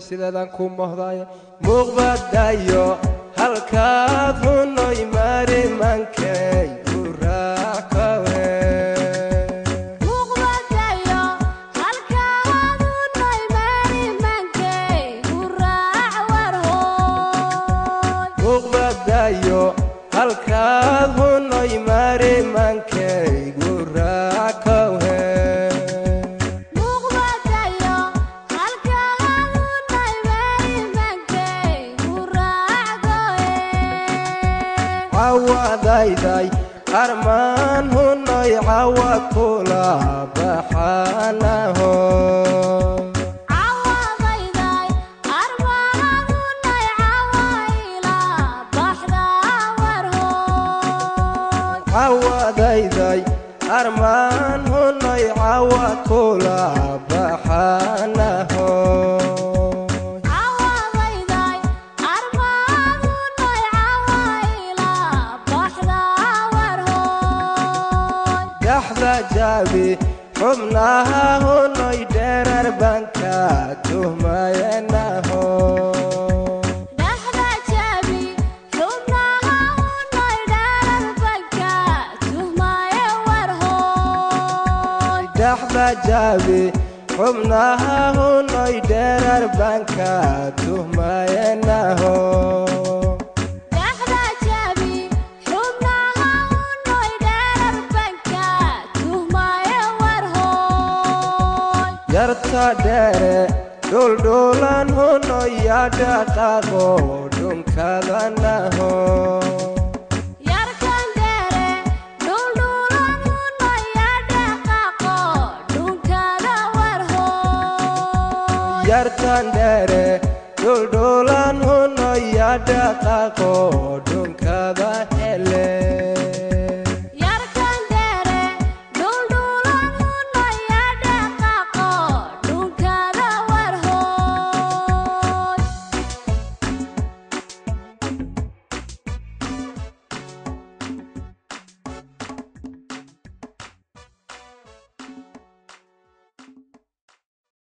sideedan ku mohdaaya muuqbadayo halkaad hunoy mari mankay guraakawe muuqbadayo halkaad hunoy mari mankay guraac warhoy muuqbadayo halkaad hunoy mari mankay guraakawe عوضايداي أرمان هناي عوضكولا بحانه عوضايداي أرمان هناي عوائلا بحدا ورهوي عوضايداي أرمان هناي عوضكولا بحانه جابي حمناها هنوي درر بانكا تهما يناهو دحدا جابي حمناها هنوي درر بانكا تهما يورهو دحدا جابي حمناها هنوي درر بانكا تهما يناهو yarta dere dul dulan hono yada kago dunkadana ho yarkan dere dul dulan hono yada kago dunkada warho yarta dere dul dulan hono yada kago dunkada hele